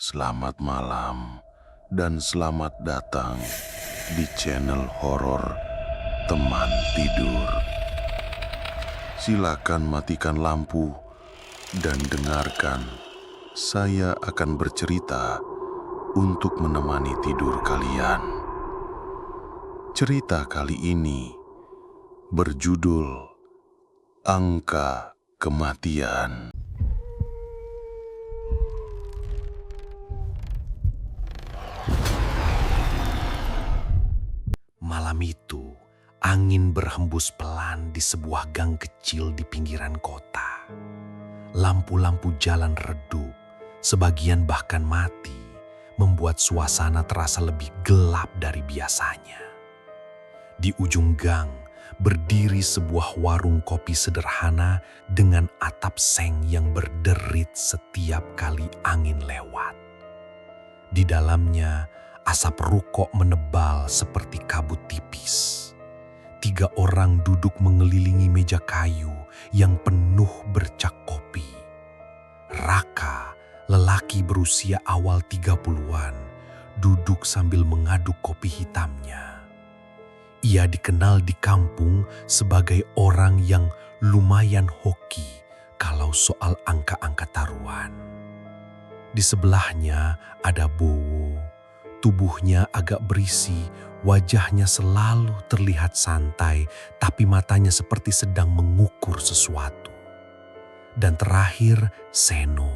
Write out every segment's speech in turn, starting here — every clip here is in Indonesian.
Selamat malam dan selamat datang di channel horor Teman Tidur. Silakan matikan lampu dan dengarkan. Saya akan bercerita untuk menemani tidur kalian. Cerita kali ini berjudul Angka Kematian. Malam itu, angin berhembus pelan di sebuah gang kecil di pinggiran kota. Lampu-lampu jalan redup, sebagian bahkan mati, membuat suasana terasa lebih gelap dari biasanya. Di ujung gang, berdiri sebuah warung kopi sederhana dengan atap seng yang berderit setiap kali angin lewat. Di dalamnya, asap rokok menebal seperti kabut tipis. 3 orang duduk mengelilingi meja kayu yang penuh bercak kopi. Raka, lelaki berusia awal 30-an, duduk sambil mengaduk kopi hitamnya. Ia dikenal di kampung sebagai orang yang lumayan hoki kalau soal angka-angka taruhan. Di sebelahnya ada Bowo. Tubuhnya agak berisi, wajahnya selalu terlihat santai, tapi matanya seperti sedang mengukur sesuatu. Dan terakhir, Seno,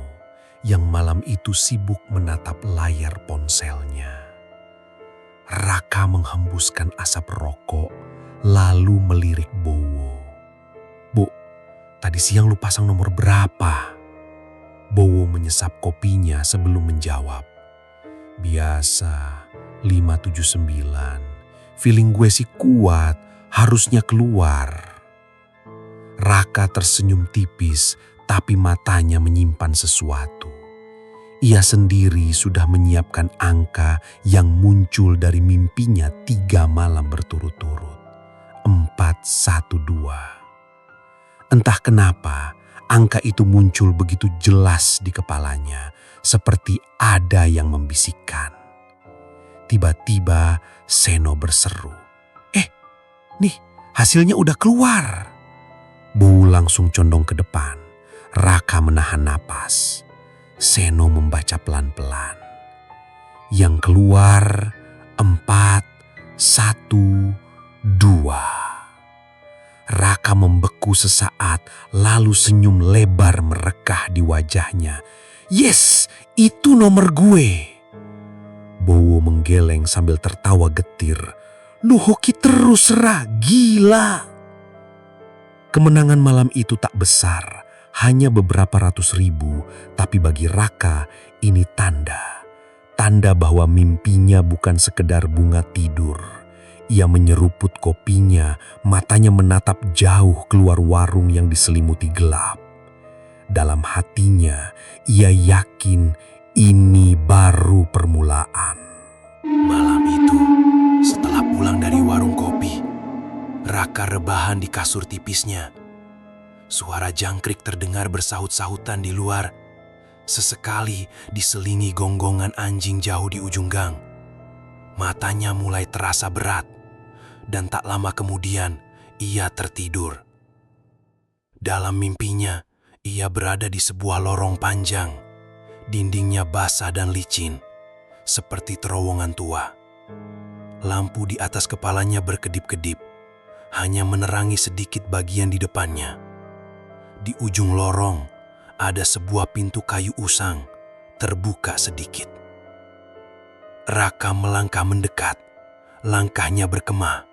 yang malam itu sibuk menatap layar ponselnya. Raka menghembuskan asap rokok, lalu melirik Bowo. "Bu, tadi siang lu pasang nomor berapa?" Bowo menyesap kopinya sebelum menjawab. "Biasa, 579. Feeling gue sih kuat, harusnya keluar." Raka tersenyum tipis, tapi matanya menyimpan sesuatu. Ia sendiri sudah menyiapkan angka yang muncul dari mimpinya 3 malam berturut-turut. 412. Entah kenapa, angka itu muncul begitu jelas di kepalanya, seperti ada yang membisikkan. Tiba-tiba Seno berseru, nih hasilnya udah keluar." Bowo langsung condong ke depan. Raka menahan napas. Seno membaca pelan-pelan. Yang keluar 412. Raka membeku sesaat, lalu senyum lebar merekah di wajahnya. "Yes, itu nomor gue." Bowo menggeleng sambil tertawa getir. "Lu hoki terus, Ra, gila." Kemenangan malam itu tak besar, hanya beberapa ratus ribu, tapi bagi Raka ini tanda bahwa mimpinya bukan sekedar bunga tidur. Ia menyeruput kopinya, matanya menatap jauh keluar warung yang diselimuti gelap. Dalam hatinya, ia yakin ini baru permulaan. Malam itu, setelah pulang dari warung kopi, Raka rebahan di kasur tipisnya. Suara jangkrik terdengar bersahut-sahutan di luar. Sesekali diselingi gonggongan anjing jauh di ujung gang. Matanya mulai terasa berat, dan tak lama kemudian ia tertidur. Dalam mimpinya, ia berada di sebuah lorong panjang. Dindingnya basah dan licin, seperti terowongan tua. Lampu di atas kepalanya berkedip-kedip, hanya menerangi sedikit bagian di depannya. Di ujung lorong, ada sebuah pintu kayu usang, terbuka sedikit. Raka melangkah mendekat, langkahnya berkemah.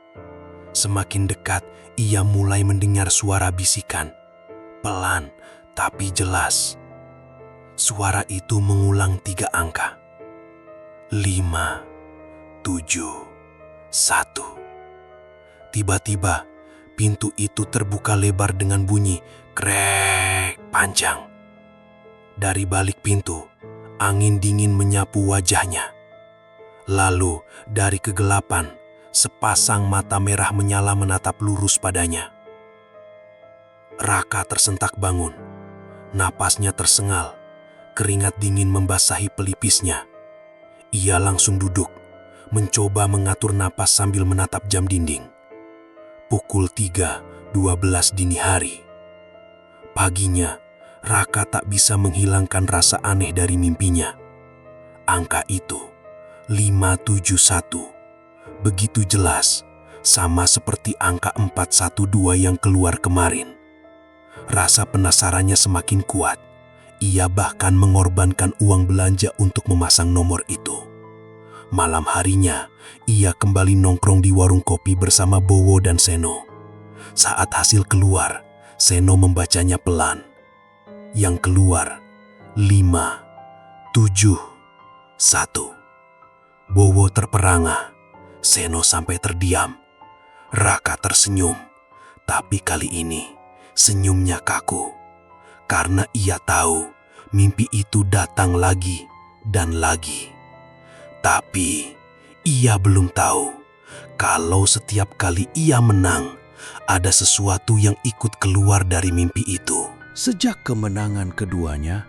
Semakin dekat, ia mulai mendengar suara bisikan, pelan tapi jelas. Suara itu mengulang 3 angka. 5, 7, 1. Tiba-tiba, pintu itu terbuka lebar dengan bunyi krek panjang. Dari balik pintu, angin dingin menyapu wajahnya. Lalu, dari kegelapan, sepasang mata merah menyala menatap lurus padanya. Raka tersentak bangun. Napasnya tersengal, Keringat dingin membasahi pelipisnya. Ia langsung duduk, mencoba mengatur napas sambil menatap jam dinding. Pukul 3:12 dini hari. Paginya, Raka tak bisa menghilangkan rasa aneh dari mimpinya. Angka itu, 571, begitu jelas, sama seperti angka 412 yang keluar kemarin. Rasa penasarannya semakin kuat. Ia bahkan mengorbankan uang belanja untuk memasang nomor itu. Malam harinya, ia kembali nongkrong di warung kopi bersama Bowo dan Seno. Saat hasil keluar, Seno membacanya pelan. Yang keluar, 571. Bowo terperangah, Seno sampai terdiam. Raka tersenyum, tapi kali ini senyumnya kaku. Karena ia tahu mimpi itu datang lagi dan lagi. Tapi ia belum tahu kalau setiap kali ia menang, ada sesuatu yang ikut keluar dari mimpi itu. Sejak kemenangan keduanya,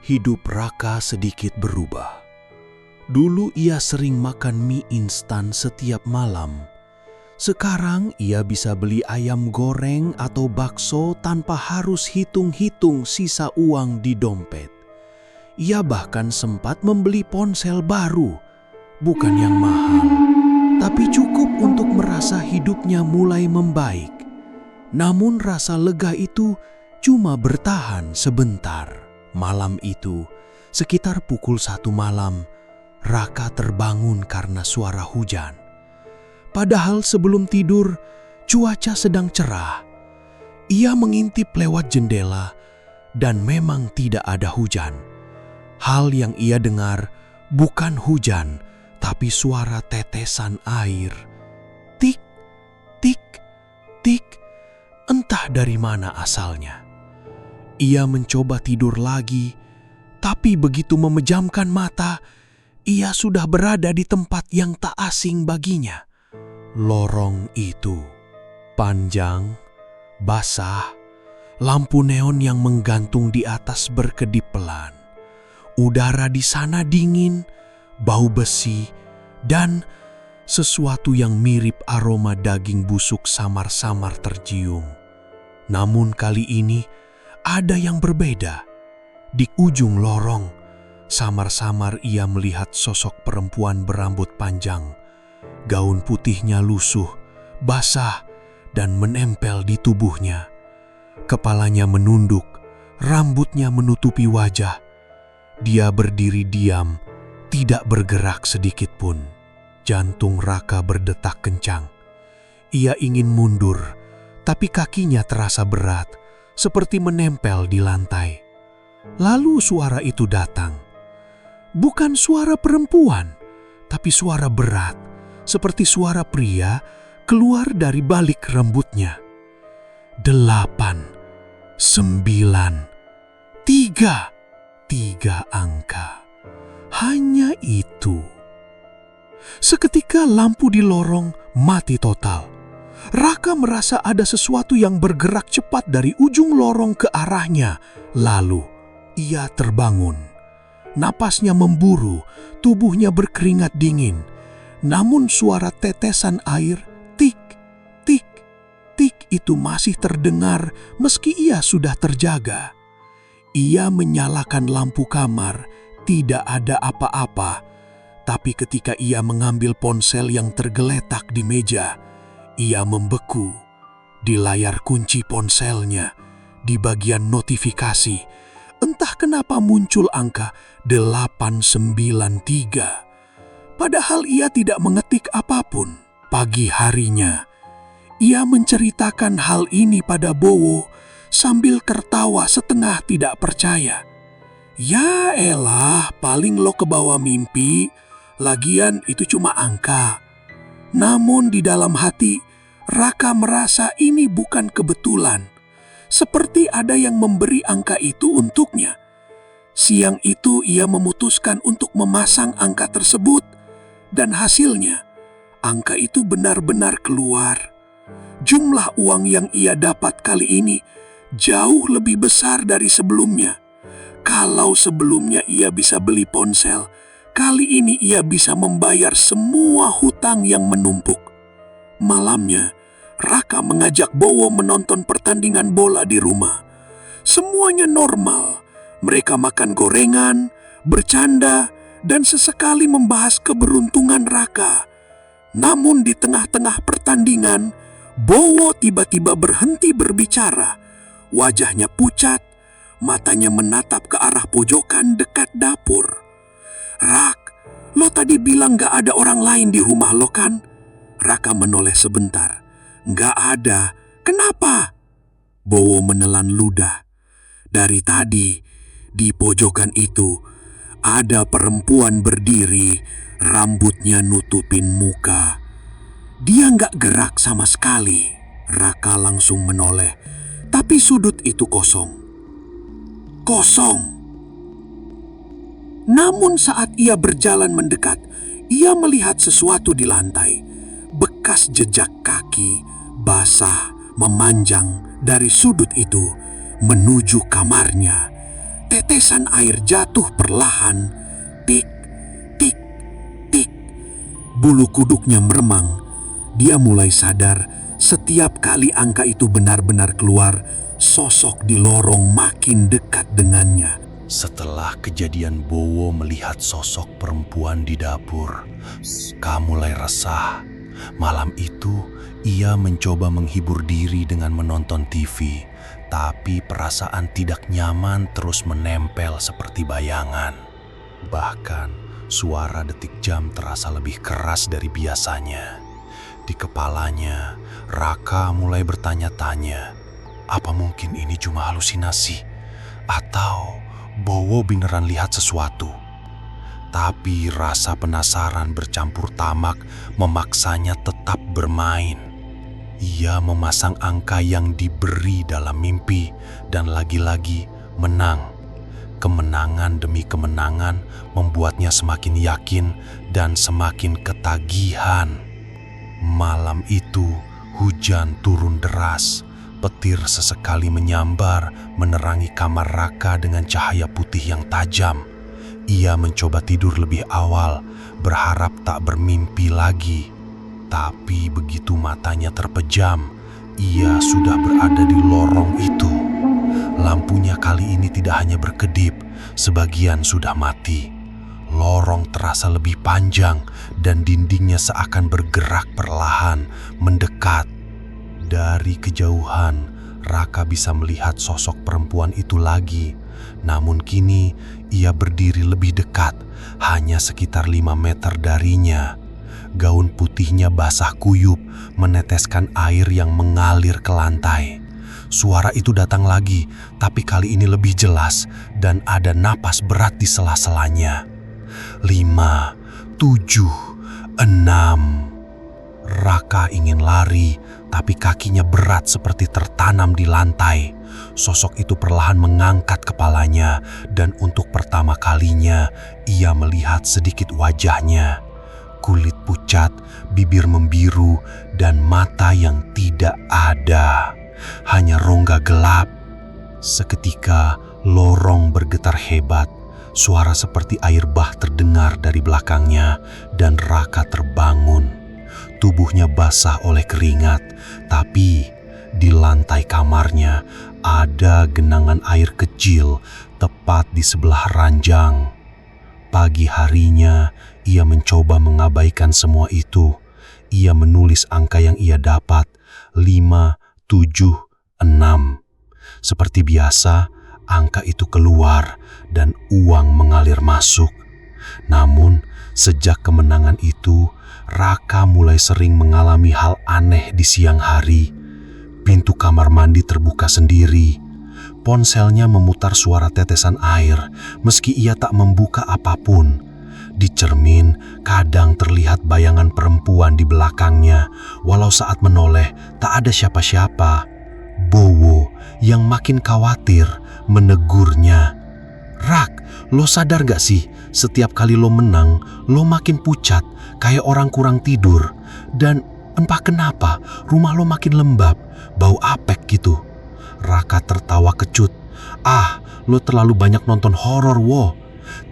hidup Raka sedikit berubah. Dulu ia sering makan mie instan setiap malam. Sekarang ia bisa beli ayam goreng atau bakso tanpa harus hitung-hitung sisa uang di dompet. Ia bahkan sempat membeli ponsel baru, bukan yang mahal, tapi cukup untuk merasa hidupnya mulai membaik. Namun rasa lega itu cuma bertahan sebentar. Malam itu, sekitar pukul 1 malam, Raka terbangun karena suara hujan. Padahal sebelum tidur, cuaca sedang cerah. Ia mengintip lewat jendela dan memang tidak ada hujan. Hal yang ia dengar bukan hujan, tapi suara tetesan air. Tik, tik, tik, entah dari mana asalnya. Ia mencoba tidur lagi, tapi begitu memejamkan mata, ia sudah berada di tempat yang tak asing baginya. Lorong itu panjang, basah, lampu neon yang menggantung di atas berkedip pelan. Udara di sana dingin, bau besi, dan sesuatu yang mirip aroma daging busuk samar-samar tercium. Namun kali ini ada yang berbeda. Di ujung lorong, samar-samar ia melihat sosok perempuan berambut panjang. Gaun putihnya lusuh, basah, dan menempel di tubuhnya. Kepalanya menunduk, rambutnya menutupi wajah. Dia berdiri diam, tidak bergerak sedikit pun. Jantung Raka berdetak kencang. Ia ingin mundur, tapi kakinya terasa berat, seperti menempel di lantai. Lalu suara itu datang. Bukan suara perempuan, tapi suara berat, seperti suara pria keluar dari balik rambutnya. 8, 9, 3. 3 angka. Hanya itu. Seketika lampu di lorong mati total. Raka merasa ada sesuatu yang bergerak cepat dari ujung lorong ke arahnya. Lalu ia terbangun. Napasnya memburu, tubuhnya berkeringat dingin. Namun suara tetesan air, tik, tik, tik itu masih terdengar meski ia sudah terjaga. Ia menyalakan lampu kamar, tidak ada apa-apa. Tapi ketika ia mengambil ponsel yang tergeletak di meja, ia membeku. Di layar kunci ponselnya, di bagian notifikasi, entah kenapa muncul angka 893. Padahal ia tidak mengetik apapun. Pagi harinya, ia menceritakan hal ini pada Bowo sambil tertawa setengah tidak percaya. Ya elah, paling lo kebawa mimpi, lagian itu cuma angka. Namun di dalam hati, Raka merasa ini bukan kebetulan. Seperti ada yang memberi angka itu untuknya. Siang itu ia memutuskan untuk memasang angka tersebut. Dan hasilnya, angka itu benar-benar keluar. Jumlah uang yang ia dapat kali ini jauh lebih besar dari sebelumnya. Kalau sebelumnya ia bisa beli ponsel, kali ini ia bisa membayar semua hutang yang menumpuk. Malamnya, Raka mengajak Bowo menonton pertandingan bola di rumah. Semuanya normal. Mereka makan gorengan, bercanda, dan sesekali membahas keberuntungan Raka. Namun di tengah-tengah pertandingan, Bowo tiba-tiba berhenti berbicara. Wajahnya pucat, matanya menatap ke arah pojokan dekat dapur. "Rak, lo tadi bilang gak ada orang lain di rumah lo kan?" Raka menoleh sebentar. "Gak ada. Kenapa?" Bowo menelan ludah. "Dari tadi, di pojokan itu, ada perempuan berdiri, rambutnya nutupin muka. Dia gak gerak sama sekali." Raka langsung menoleh, tapi sudut itu kosong. Kosong. Namun saat ia berjalan mendekat, ia melihat sesuatu di lantai. Bekas jejak kaki basah memanjang dari sudut itu menuju kamarnya. Tetesan air jatuh perlahan. Tik, tik, tik. Bulu kuduknya meremang. Dia mulai sadar setiap kali angka itu benar-benar keluar, sosok di lorong makin dekat dengannya. Setelah kejadian, Bowo melihat sosok perempuan di dapur. Mulai resah. Malam itu, ia mencoba menghibur diri dengan menonton TV, tapi perasaan tidak nyaman terus menempel seperti bayangan. Bahkan, suara detik jam terasa lebih keras dari biasanya. Di kepalanya, Raka mulai bertanya-tanya, apa mungkin ini cuma halusinasi? Atau Bowo beneran lihat sesuatu? Tapi rasa penasaran bercampur tamak memaksanya tetap bermain. Ia memasang angka yang diberi dalam mimpi dan lagi-lagi menang. Kemenangan demi kemenangan membuatnya semakin yakin dan semakin ketagihan. Malam itu hujan turun deras. Petir sesekali menyambar menerangi kamar Raka dengan cahaya putih yang tajam. Ia mencoba tidur lebih awal, berharap tak bermimpi lagi. Tapi begitu matanya terpejam, ia sudah berada di lorong itu. Lampunya kali ini tidak hanya berkedip, sebagian sudah mati. Lorong terasa lebih panjang dan dindingnya seakan bergerak perlahan, mendekat. Dari kejauhan, Raka bisa melihat sosok perempuan itu lagi. Namun kini ia berdiri lebih dekat, hanya sekitar 5 meter darinya. Gaun putihnya basah kuyup, meneteskan air yang mengalir ke lantai. Suara itu datang lagi, tapi kali ini lebih jelas dan ada napas berat di sela-selanya. 5, 7, 6. Raka ingin lari, tapi kakinya berat seperti tertanam di lantai. Sosok itu perlahan mengangkat kepalanya, dan untuk pertama kalinya ia melihat sedikit wajahnya. Kulit pucat, bibir membiru, dan mata yang tidak ada. Hanya rongga gelap. Seketika lorong bergetar hebat. Suara seperti air bah terdengar dari belakangnya, dan Raka terbangun. Tubuhnya basah oleh keringat, tapi di lantai kamarnya ada genangan air kecil tepat di sebelah ranjang. Pagi harinya, ia mencoba mengabaikan semua itu. Ia menulis angka yang ia dapat, 5, 7, 6. Seperti biasa, angka itu keluar dan uang mengalir masuk. Namun, sejak kemenangan itu, Raka mulai sering mengalami hal aneh di siang hari. Pintu kamar mandi terbuka sendiri. Ponselnya memutar suara tetesan air meski ia tak membuka apapun. Di cermin kadang terlihat bayangan perempuan di belakangnya, walau saat menoleh tak ada siapa-siapa. Bowo yang makin khawatir menegurnya. "Rak, lo sadar gak sih, setiap kali lo menang, lo makin pucat, kayak orang kurang tidur. Dan entah kenapa, rumah lo makin lembab, bau apek gitu." Raka tertawa kecut. "Ah, lo terlalu banyak nonton horor, Wo.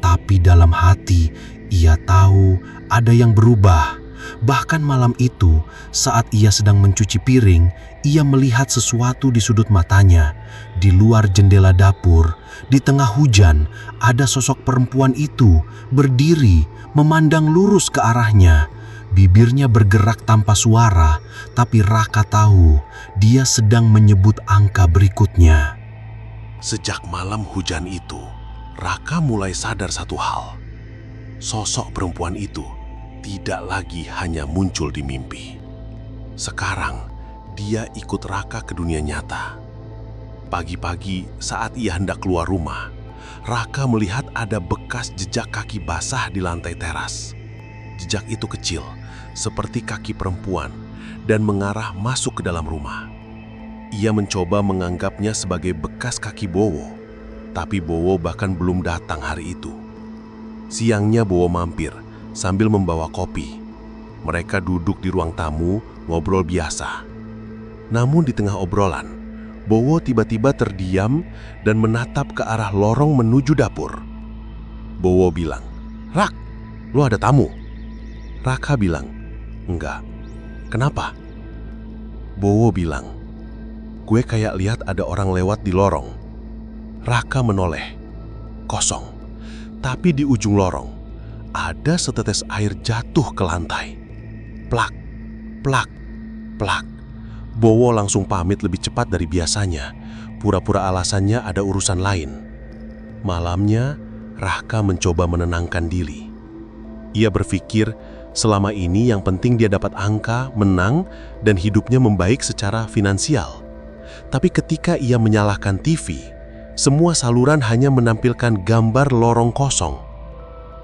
Tapi dalam hati, ia tahu ada yang berubah. Bahkan malam itu, saat ia sedang mencuci piring, ia melihat sesuatu di sudut matanya. Di luar jendela dapur, di tengah hujan, ada sosok perempuan itu berdiri, memandang lurus ke arahnya. Bibirnya bergerak tanpa suara, tapi Raka tahu dia sedang menyebut angka berikutnya. Sejak malam hujan itu, Raka mulai sadar satu hal. Sosok perempuan itu tidak lagi hanya muncul di mimpi. Sekarang, dia ikut Raka ke dunia nyata. Pagi-pagi saat ia hendak keluar rumah, Raka melihat ada bekas jejak kaki basah di lantai teras. Jejak itu kecil, seperti kaki perempuan, dan mengarah masuk ke dalam rumah. Ia mencoba menganggapnya sebagai bekas kaki Bowo, tapi Bowo bahkan belum datang hari itu. Siangnya Bowo mampir sambil membawa kopi. Mereka duduk di ruang tamu, ngobrol biasa. Namun di tengah obrolan, Bowo tiba-tiba terdiam dan menatap ke arah lorong menuju dapur. Bowo bilang, "Rak, lo ada tamu?" Raka bilang, "Enggak." "Kenapa?" Bowo bilang, "Gue kayak lihat ada orang lewat di lorong." Raka menoleh. Kosong. Tapi di ujung lorong, ada setetes air jatuh ke lantai. Plak, plak, plak. Bowo langsung pamit lebih cepat dari biasanya. Pura-pura alasannya ada urusan lain. Malamnya, Raka mencoba menenangkan diri. Ia berpikir selama ini yang penting dia dapat angka, menang, dan hidupnya membaik secara finansial. Tapi ketika ia menyalakan TV, semua saluran hanya menampilkan gambar lorong kosong.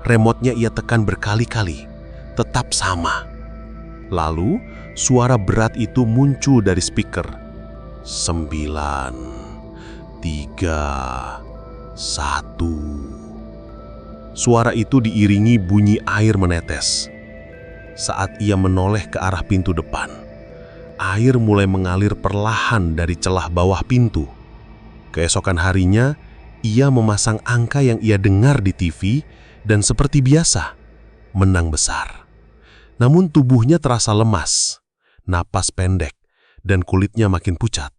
Remote-nya ia tekan berkali-kali, tetap sama. Lalu, suara berat itu muncul dari speaker. 9, 3, 1. Suara itu diiringi bunyi air menetes. Saat ia menoleh ke arah pintu depan, air mulai mengalir perlahan dari celah bawah pintu. Keesokan harinya, ia memasang angka yang ia dengar di TV dan seperti biasa, menang besar. Namun tubuhnya terasa lemas, napas pendek, dan kulitnya makin pucat.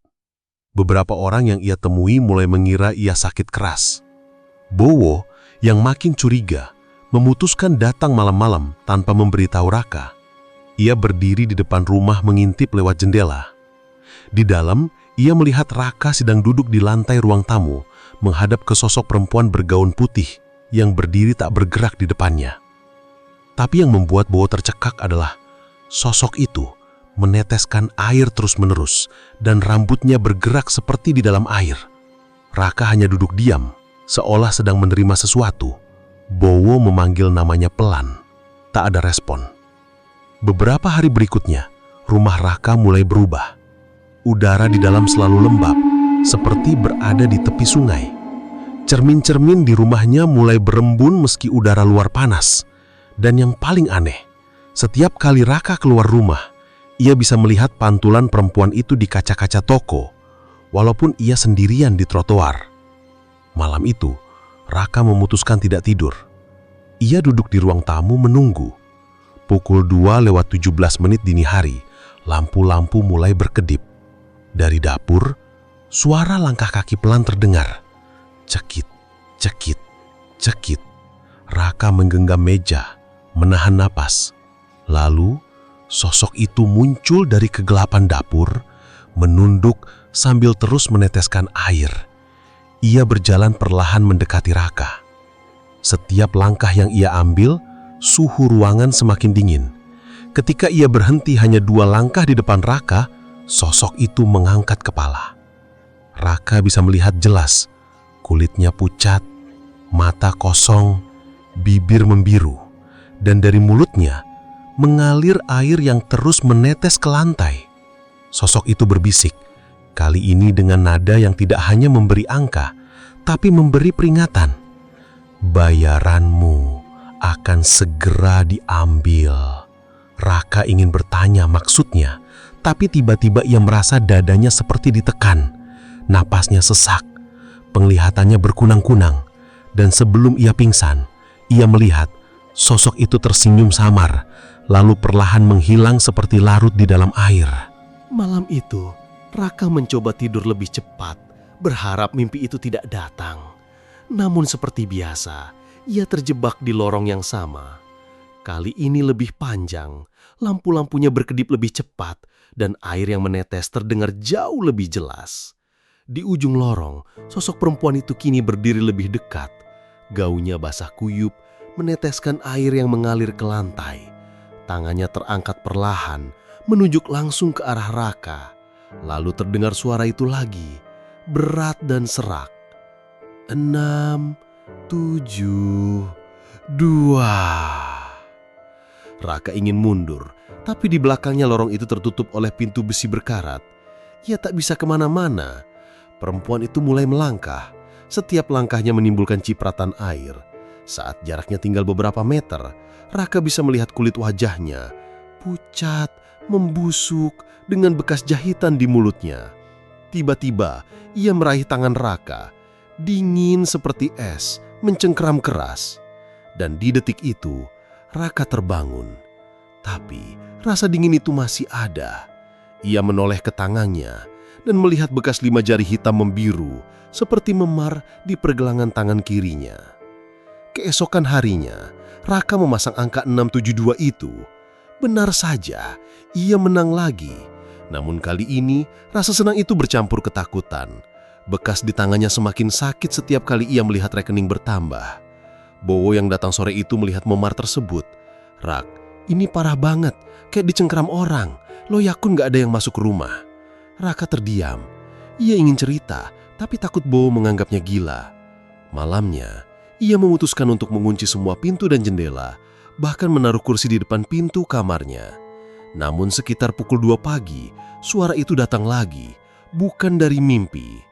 Beberapa orang yang ia temui mulai mengira ia sakit keras. Bowo yang makin curiga memutuskan datang malam-malam tanpa memberitahu Raka. Ia berdiri di depan rumah mengintip lewat jendela. Di dalam, ia melihat Raka sedang duduk di lantai ruang tamu, menghadap ke sosok perempuan bergaun putih yang berdiri tak bergerak di depannya. Tapi yang membuat Bowo tercekak adalah sosok itu meneteskan air terus-menerus dan rambutnya bergerak seperti di dalam air. Raka hanya duduk diam, seolah sedang menerima sesuatu. Bowo memanggil namanya pelan. Tak ada respon. Beberapa hari berikutnya, rumah Raka mulai berubah. Udara di dalam selalu lembab, seperti berada di tepi sungai. Cermin-cermin di rumahnya mulai berembun meski udara luar panas. Dan yang paling aneh, setiap kali Raka keluar rumah, ia bisa melihat pantulan perempuan itu di kaca-kaca toko, walaupun ia sendirian di trotoar. Malam itu, Raka memutuskan tidak tidur. Ia duduk di ruang tamu menunggu. Pukul 2:17 dini hari, lampu-lampu mulai berkedip. Dari dapur, suara langkah kaki pelan terdengar. Cekit, cekit, cekit. Raka menggenggam meja, menahan napas. Lalu, sosok itu muncul dari kegelapan dapur, menunduk sambil terus meneteskan air. Ia berjalan perlahan mendekati Raka. Setiap langkah yang ia ambil, suhu ruangan semakin dingin. Ketika ia berhenti hanya 2 langkah di depan Raka, sosok itu mengangkat kepala. Raka bisa melihat jelas, kulitnya pucat, mata kosong, bibir membiru, dan dari mulutnya mengalir air yang terus menetes ke lantai. Sosok itu berbisik, kali ini dengan nada yang tidak hanya memberi angka, tapi memberi peringatan. Bayaranmu akan segera diambil. Raka ingin bertanya maksudnya, tapi tiba-tiba ia merasa dadanya seperti ditekan. Napasnya sesak. Penglihatannya berkunang-kunang, dan sebelum ia pingsan, ia melihat sosok itu tersenyum samar, lalu perlahan menghilang seperti larut di dalam air. Malam itu, Raka mencoba tidur lebih cepat, berharap mimpi itu tidak datang. Namun seperti biasa, ia terjebak di lorong yang sama. Kali ini lebih panjang, lampu-lampunya berkedip lebih cepat, dan air yang menetes terdengar jauh lebih jelas. Di ujung lorong, sosok perempuan itu kini berdiri lebih dekat. Gaunnya basah kuyup, meneteskan air yang mengalir ke lantai. Tangannya terangkat perlahan, menunjuk langsung ke arah Raka. Lalu terdengar suara itu lagi, berat dan serak. 6, 7, 2. Raka ingin mundur, tapi di belakangnya lorong itu tertutup oleh pintu besi berkarat. Ia tak bisa kemana-mana. Perempuan itu mulai melangkah. Setiap langkahnya menimbulkan cipratan air. Saat jaraknya tinggal beberapa meter, Raka bisa melihat kulit wajahnya, pucat, membusuk, dengan bekas jahitan di mulutnya. Tiba-tiba, ia meraih tangan Raka, dingin seperti es, mencengkeram keras. Dan di detik itu, Raka terbangun. Tapi, rasa dingin itu masih ada. Ia menoleh ke tangannya dan melihat bekas 5 jari hitam membiru seperti memar di pergelangan tangan kirinya. Keesokan harinya, Raka memasang angka 672 itu. Benar saja, ia menang lagi. Namun kali ini, rasa senang itu bercampur ketakutan. Bekas di tangannya semakin sakit setiap kali ia melihat rekening bertambah. Bowo yang datang sore itu melihat memar tersebut. "Rak, ini parah banget, kayak dicengkeram orang. Lo yakin gak ada yang masuk rumah?" Raka terdiam. Ia ingin cerita, tapi takut Bowo menganggapnya gila. Malamnya, ia memutuskan untuk mengunci semua pintu dan jendela, bahkan menaruh kursi di depan pintu kamarnya. Namun sekitar pukul 2 pagi, suara itu datang lagi, bukan dari mimpi.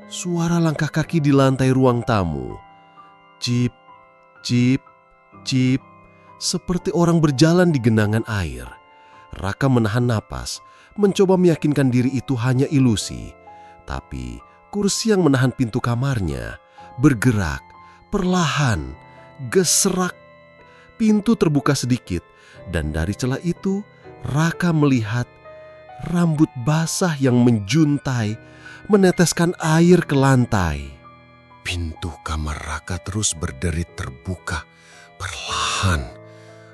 Suara langkah kaki di lantai ruang tamu. Cip, cip, cip, seperti orang berjalan di genangan air. Raka menahan napas, mencoba meyakinkan diri itu hanya ilusi. Tapi kursi yang menahan pintu kamarnya bergerak perlahan, geserak. Pintu terbuka sedikit, dan dari celah itu Raka melihat rambut basah yang menjuntai, meneteskan air ke lantai. Pintu kamar Raka terus berderit terbuka, perlahan.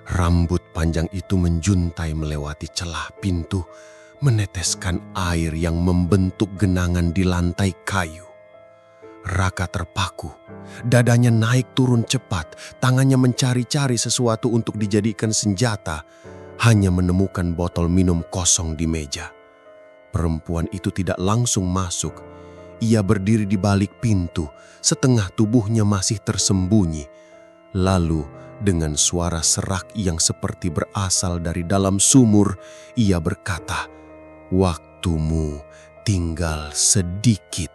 Rambut panjang itu menjuntai melewati celah pintu, meneteskan air yang membentuk genangan di lantai kayu. Raka terpaku, dadanya naik turun cepat, tangannya mencari-cari sesuatu untuk dijadikan senjata, hanya menemukan botol minum kosong di meja. Perempuan itu tidak langsung masuk. Ia berdiri di balik pintu, setengah tubuhnya masih tersembunyi. Lalu, dengan suara serak yang seperti berasal dari dalam sumur, ia berkata, "Waktumu tinggal sedikit."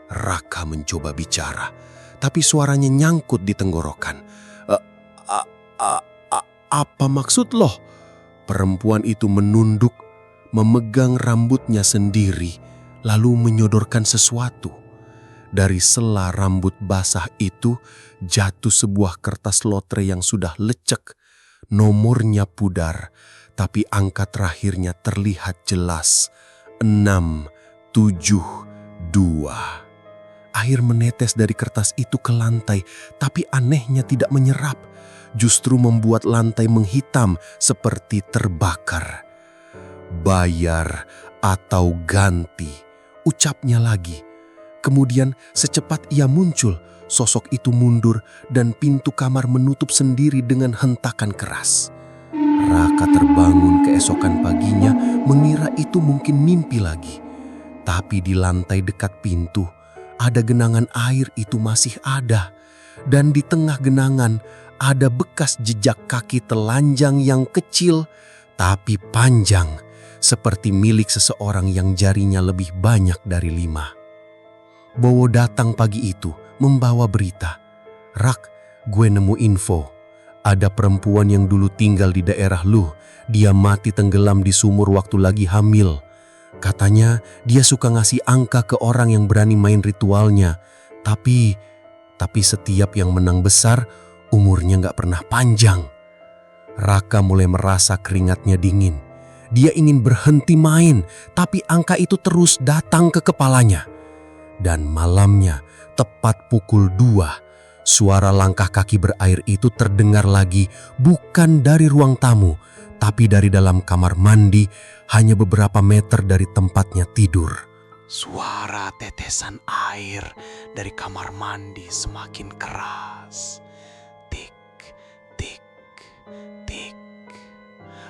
Raka mencoba bicara, tapi suaranya nyangkut di tenggorokan. Apa maksud lo?" Perempuan itu menunduk, memegang rambutnya sendiri, lalu menyodorkan sesuatu. Dari sela rambut basah itu jatuh sebuah kertas lotre yang sudah lecek. Nomornya pudar, tapi angka terakhirnya terlihat jelas. 672. Air menetes dari kertas itu ke lantai, tapi anehnya tidak menyerap. Justru membuat lantai menghitam seperti terbakar. "Bayar atau ganti," ucapnya lagi. Kemudian secepat ia muncul, sosok itu mundur dan pintu kamar menutup sendiri dengan hentakan keras. Raka terbangun keesokan paginya mengira itu mungkin mimpi lagi. Tapi di lantai dekat pintu, ada genangan air itu masih ada. Dan di tengah genangan ada bekas jejak kaki telanjang yang kecil tapi panjang, seperti milik seseorang yang jarinya lebih banyak dari 5. Bowo datang pagi itu membawa berita. "Rak, gue nemu info. Ada perempuan yang dulu tinggal di daerah lu. Dia mati tenggelam di sumur waktu lagi hamil. Katanya dia suka ngasih angka ke orang yang berani main ritualnya. Tapi setiap yang menang besar, umurnya nggak pernah panjang. Raka mulai merasa keringatnya dingin. Dia ingin berhenti main, tapi angka itu terus datang ke kepalanya. Dan malamnya, tepat pukul 2, suara langkah kaki berair itu terdengar lagi, bukan dari ruang tamu, tapi dari dalam kamar mandi, hanya beberapa meter dari tempatnya tidur. Suara tetesan air dari kamar mandi semakin keras. Tik, tik, tik.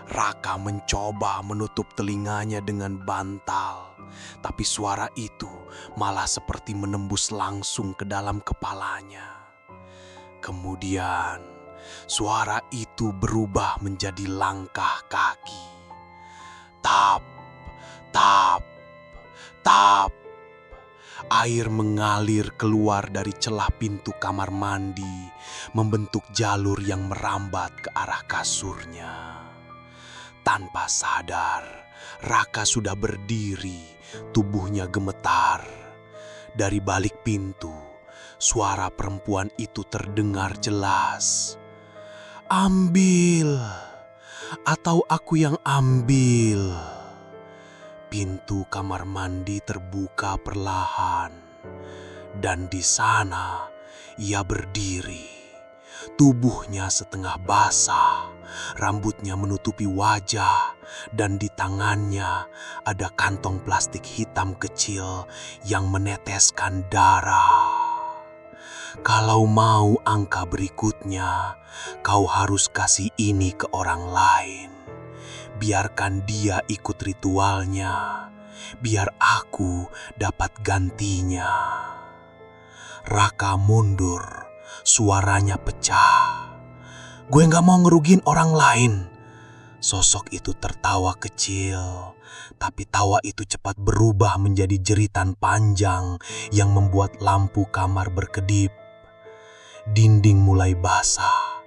Raka mencoba menutup telinganya dengan bantal, tapi suara itu malah seperti menembus langsung ke dalam kepalanya. Kemudian, suara itu berubah menjadi langkah kaki. Tap, tap, tap. Air mengalir keluar dari celah pintu kamar mandi, membentuk jalur yang merambat ke arah kasurnya. Tanpa sadar, Raka sudah berdiri, tubuhnya gemetar. Dari balik pintu, suara perempuan itu terdengar jelas. "Ambil, atau aku yang ambil." Pintu kamar mandi terbuka perlahan, dan di sana ia berdiri. Tubuhnya setengah basah, rambutnya menutupi wajah, dan di tangannya ada kantong plastik hitam kecil yang meneteskan darah. "Kalau mau angka berikutnya, kau harus kasih ini ke orang lain. Biarkan dia ikut ritualnya, biar aku dapat gantinya." Raka mundur, suaranya pecah. "Gue gak mau ngerugiin orang lain." Sosok itu tertawa kecil, tapi tawa itu cepat berubah menjadi jeritan panjang yang membuat lampu kamar berkedip. Dinding mulai basah,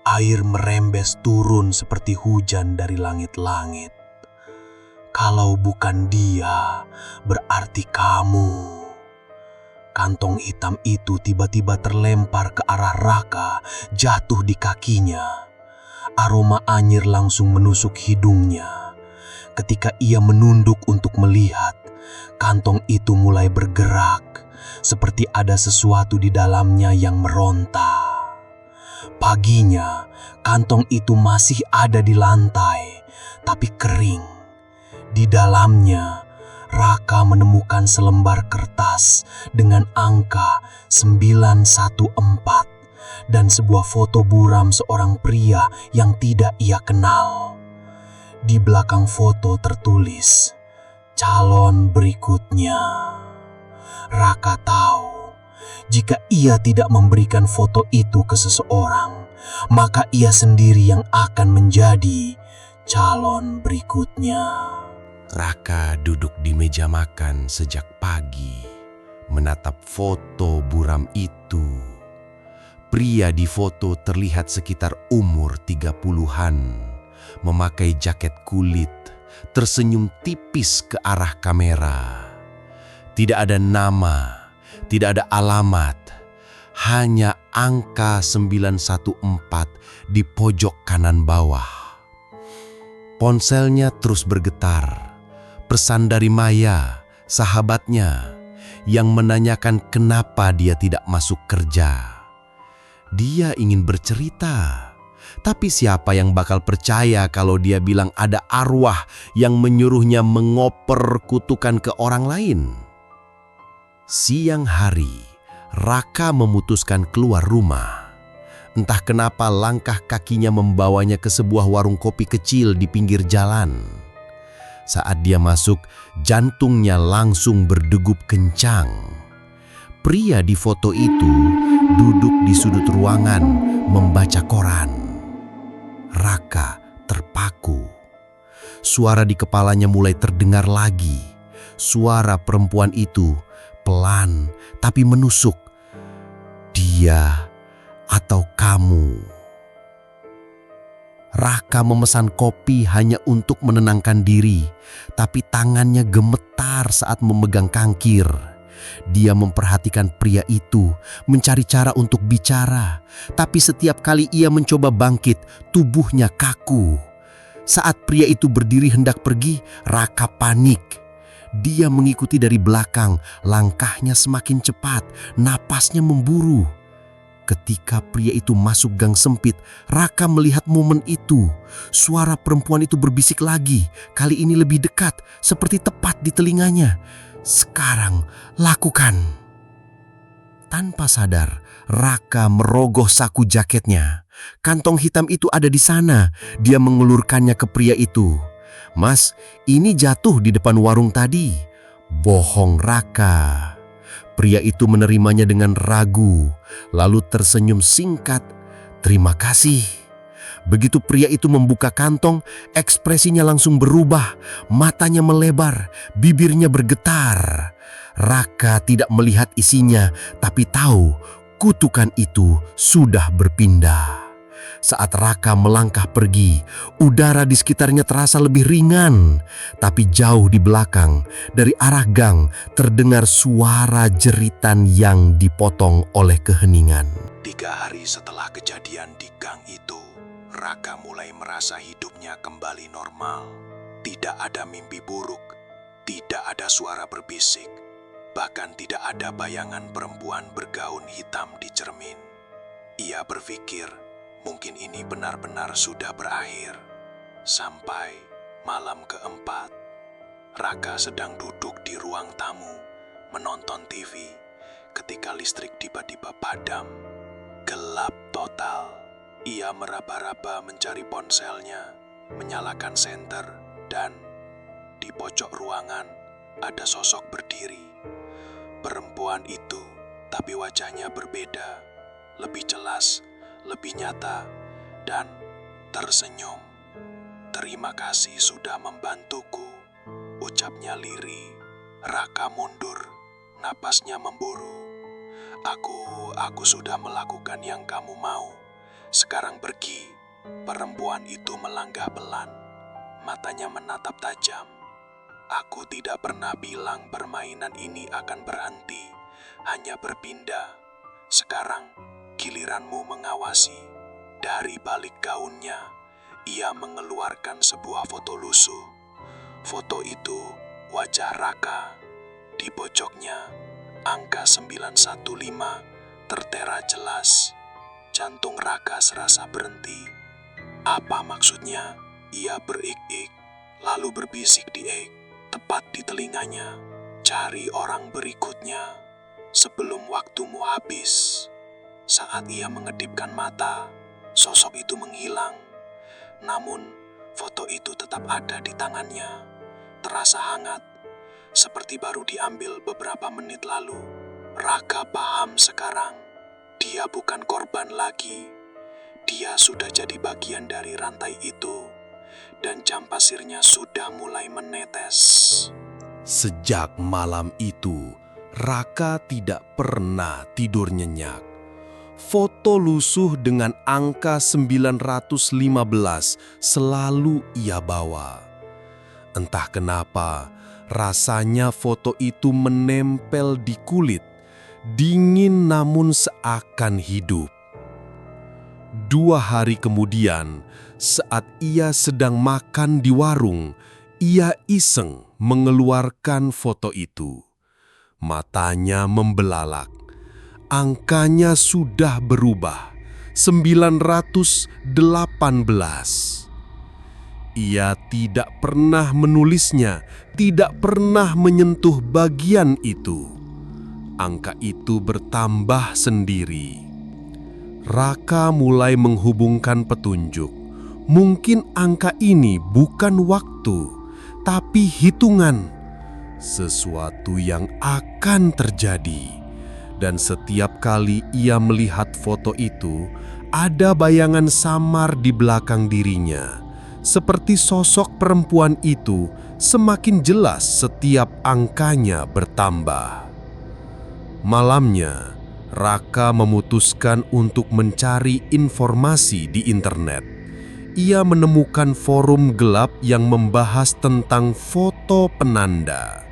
air merembes turun seperti hujan dari langit-langit. "Kalau bukan dia, berarti kamu." Kantong hitam itu tiba-tiba terlempar ke arah Raka, jatuh di kakinya. Aroma anyir langsung menusuk hidungnya. Ketika ia menunduk untuk melihat, kantong itu mulai bergerak, seperti ada sesuatu di dalamnya yang meronta. Paginya, kantong itu masih ada di lantai, tapi kering. Di dalamnya, Raka menemukan selembar kertas dengan angka 914 dan sebuah foto buram seorang pria yang tidak ia kenal. Di belakang foto tertulis, "Calon berikutnya." Raka tahu, jika ia tidak memberikan foto itu ke seseorang, maka ia sendiri yang akan menjadi calon berikutnya. Raka duduk di meja makan sejak pagi, menatap foto buram itu. Pria di foto terlihat sekitar umur 30-an, memakai jaket kulit, tersenyum tipis ke arah kamera. Tidak ada nama, tidak ada alamat, hanya angka 914 di pojok kanan bawah. Ponselnya terus bergetar. Pesan dari Maya, sahabatnya, yang menanyakan kenapa dia tidak masuk kerja. Dia ingin bercerita, tapi siapa yang bakal percaya kalau dia bilang ada arwah yang menyuruhnya mengoper kutukan ke orang lain? Siang hari, Raka memutuskan keluar rumah. Entah kenapa langkah kakinya membawanya ke sebuah warung kopi kecil di pinggir jalan. Saat dia masuk, jantungnya langsung berdegup kencang. Pria di foto itu duduk di sudut ruangan membaca koran. Raka terpaku. Suara di kepalanya mulai terdengar lagi. Suara perempuan itu pelan tapi menusuk. "Dia atau kamu?" Raka memesan kopi hanya untuk menenangkan diri, tapi tangannya gemetar saat memegang cangkir. Dia memperhatikan pria itu, mencari cara untuk bicara, tapi setiap kali ia mencoba bangkit, tubuhnya kaku. Saat pria itu berdiri hendak pergi, Raka panik. Dia mengikuti dari belakang, langkahnya semakin cepat, napasnya memburu. Ketika pria itu masuk gang sempit, Raka melihat momen itu. Suara perempuan itu berbisik lagi, kali ini lebih dekat, seperti tepat di telinganya. "Sekarang, lakukan." Tanpa sadar, Raka merogoh saku jaketnya. Kantong hitam itu ada di sana. Dia mengulurkannya ke pria itu. "Mas, ini jatuh di depan warung tadi." Bohong Raka. Pria itu menerimanya dengan ragu, lalu tersenyum singkat. "Terima kasih." Begitu pria itu membuka kantong, ekspresinya langsung berubah. Matanya melebar, bibirnya bergetar. Raka tidak melihat isinya, tapi tahu kutukan itu sudah berpindah. Saat Raka melangkah pergi, udara di sekitarnya terasa lebih ringan. Tapi jauh di belakang, dari arah gang, terdengar suara jeritan yang dipotong oleh keheningan. 3 hari setelah kejadian di gang itu, Raka mulai merasa hidupnya kembali normal. Tidak ada mimpi buruk, tidak ada suara berbisik, bahkan tidak ada bayangan perempuan bergaun hitam di cermin. Ia berpikir, mungkin ini benar-benar sudah berakhir. Sampai malam keempat, Raka sedang duduk di ruang tamu, menonton TV, ketika listrik tiba-tiba padam. Gelap total. Ia meraba-raba mencari ponselnya, menyalakan senter, dan di pojok ruangan ada sosok berdiri. Perempuan itu, tapi wajahnya berbeda, lebih jelas, lebih nyata, dan tersenyum. "Terima kasih sudah membantuku," ucapnya lirih. Raka mundur, napasnya memburu. Aku sudah melakukan yang kamu mau. Sekarang pergi." Perempuan itu melangkah pelan, matanya menatap tajam. "Aku tidak pernah bilang permainan ini akan berhenti, hanya berpindah. Sekarang giliranmu mengawasi." Dari balik gaunnya, ia mengeluarkan sebuah foto lusuh. Foto itu wajah Raka. Di pojoknya, angka 915 tertera jelas. Jantung Raka serasa berhenti. Apa maksudnya? Ia berik-ik, lalu berbisik di ek, tepat di telinganya. "Cari orang berikutnya sebelum waktumu habis." Saat ia mengedipkan mata, sosok itu menghilang. Namun, foto itu tetap ada di tangannya. Terasa hangat, seperti baru diambil beberapa menit lalu. Raka paham sekarang, dia bukan korban lagi. Dia sudah jadi bagian dari rantai itu, dan jam pasirnya sudah mulai menetes. Sejak malam itu, Raka tidak pernah tidur nyenyak. Foto lusuh dengan angka 915 selalu ia bawa. Entah kenapa, rasanya foto itu menempel di kulit, dingin namun seakan hidup. 2 hari kemudian, saat ia sedang makan di warung, ia iseng mengeluarkan foto itu. Matanya membelalak. Angkanya sudah berubah, 918. Ia tidak pernah menulisnya, tidak pernah menyentuh bagian itu. Angka itu bertambah sendiri. Raka mulai menghubungkan petunjuk. Mungkin angka ini bukan waktu, tapi hitungan. Sesuatu yang akan terjadi. Dan setiap kali ia melihat foto itu, ada bayangan samar di belakang dirinya. Seperti sosok perempuan itu semakin jelas setiap angkanya bertambah. Malamnya, Raka memutuskan untuk mencari informasi di internet. ia menemukan forum gelap yang membahas tentang foto penanda.